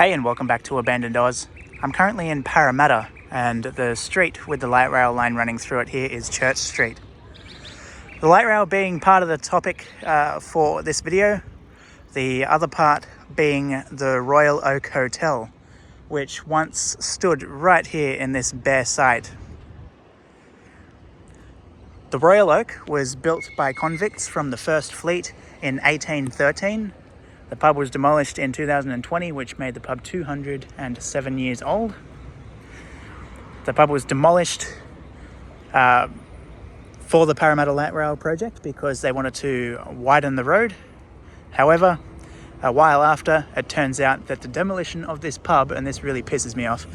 Hey, and welcome back to Abandoned Oz. I'm currently in Parramatta, and the street with the light rail line running through it here is Church Street. The light rail being part of the topic for this video, the other part being the Royal Oak Hotel, which once stood right here in this bare site. The Royal Oak was built by convicts from the First Fleet in 1813. The pub was demolished in 2020, which made the pub 207 years old. The pub was demolished for the Parramatta Light Rail project because they wanted to widen the road. However, a while after, it turns out that the demolition of this pub, and this really pisses me off,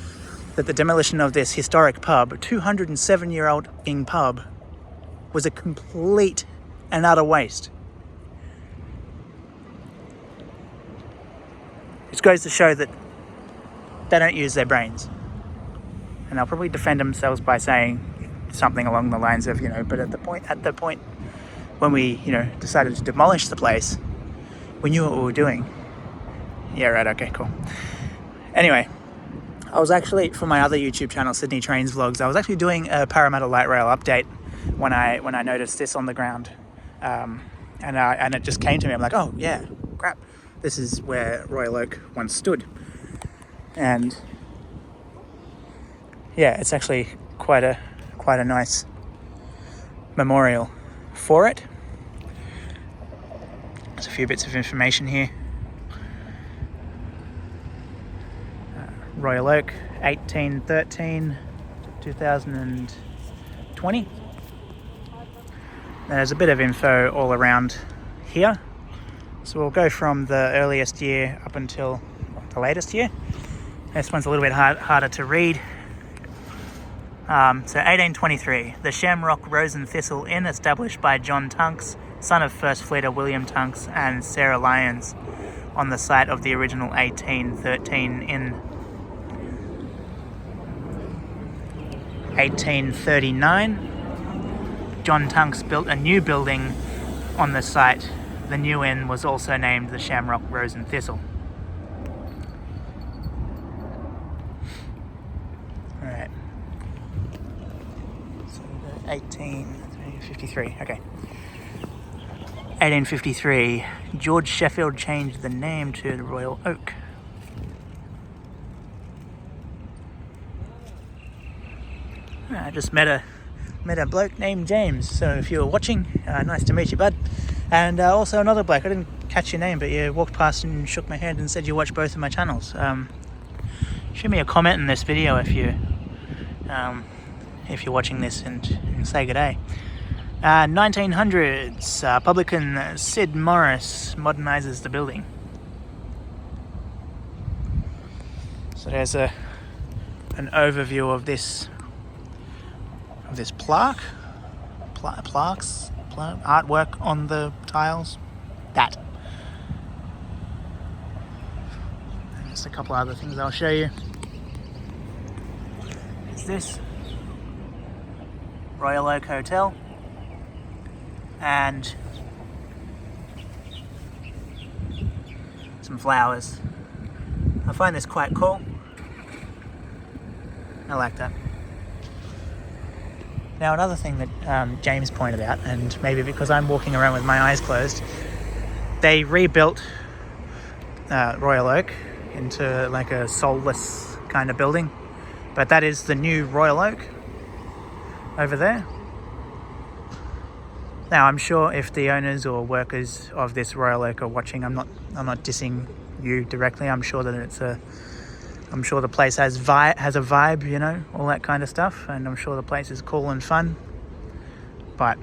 that the demolition of this historic pub, 207-year-old pub, was a complete and utter waste. Which goes to show that they don't use their brains. And they'll probably defend themselves by saying something along the lines of, but at the point when we, decided to demolish the place, we knew what we were doing. Yeah, right, okay, cool. Anyway, I was actually, for my other YouTube channel, Sydney Trains Vlogs, I was actually doing a Parramatta Light Rail update when I noticed this on the ground. And it just came to me, I'm like, oh yeah, crap. This is where Royal Oak once stood. And yeah, it's actually quite a nice memorial for it. There's a few bits of information here. Royal Oak, 1813, 2020. There's a bit of info all around here. So we'll go from the earliest year up until the latest year. This one's a little bit harder to read. So 1823, the Shamrock Rose and Thistle Inn, established by John Tunks, son of First Fleeter William Tunks and Sarah Lyons, on the site of the original 1813 inn. 1839, John Tunks built a new building on the site. The new inn was also named the Shamrock Rose and Thistle. Alright. So 1853, okay. 1853, George Sheffield changed the name to the Royal Oak. I just met a bloke named James, so if you're watching, nice to meet you, bud. And also another bloke, I didn't catch your name, but you walked past and shook my hand and said you watch both of my channels. Shoot me a comment in this video if you're watching this and say good day. 1900s, publican Sid Morris modernizes the building. So there's an overview of this plaque, artwork on the tiles. That. And just a couple other things I'll show you. It's this Royal Oak Hotel, and some flowers. I find this quite cool. I like that. Now, another thing that James pointed out, and maybe because I'm walking around with my eyes closed, they rebuilt Royal Oak into like a soulless kind of building, but that is the new Royal Oak over there. Now, I'm sure if the owners or workers of this Royal Oak are watching, I'm not dissing you directly. I'm sure that I'm sure the place has a vibe, all that kind of stuff, and I'm sure the place is cool and fun. But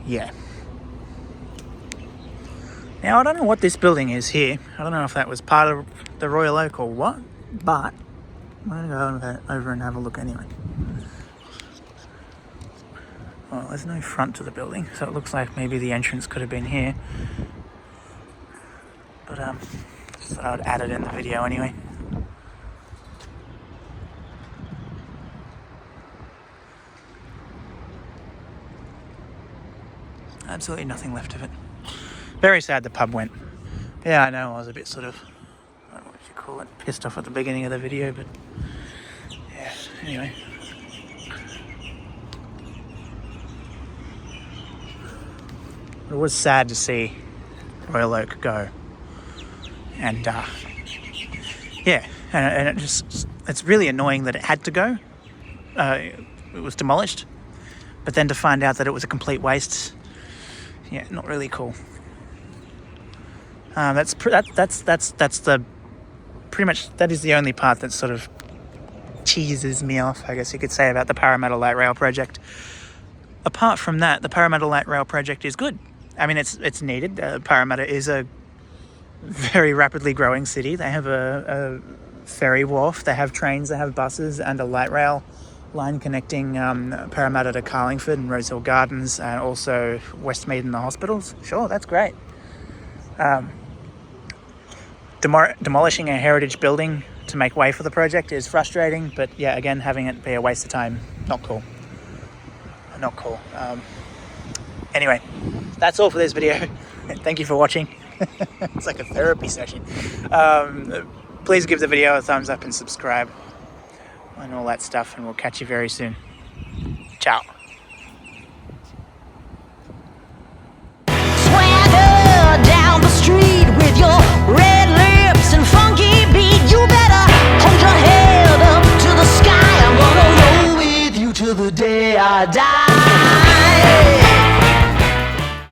yeah. Now, I don't know what this building is here. I don't know if that was part of the Royal Oak or what, but I'm going to go over and have a look anyway. Well, there's no front to the building, so it looks like maybe the entrance could have been here. But just thought I would add it in the video anyway. Absolutely nothing left of it. Very sad the pub went. Yeah, I know, I was a bit sort of, I don't know what you call it, pissed off at the beginning of the video, but yeah, anyway. It was sad to see Royal Oak go. And yeah, and it just, it's really annoying that it had to go. It was demolished, but then to find out that it was a complete waste, yeah, not really cool. That's the pretty much, that is the only part that sort of cheeses me off, I guess you could say, about the Parramatta Light Rail project. Apart from that, the Parramatta Light Rail project is good. I mean, it's needed. Parramatta is a very rapidly growing city. They have a ferry wharf, they have trains, they have buses, and a light rail line connecting Parramatta to Carlingford and Rosehill Gardens, and also Westmead and the hospitals. Sure, that's great. Demolishing a heritage building to make way for the project is frustrating, but yeah, again, having it be a waste of time, not cool. Not cool. Anyway, that's all for this video. Thank you for watching. It's like a therapy session. Please give the video a thumbs up and subscribe and all that stuff, and we'll catch you very soon. Ciao.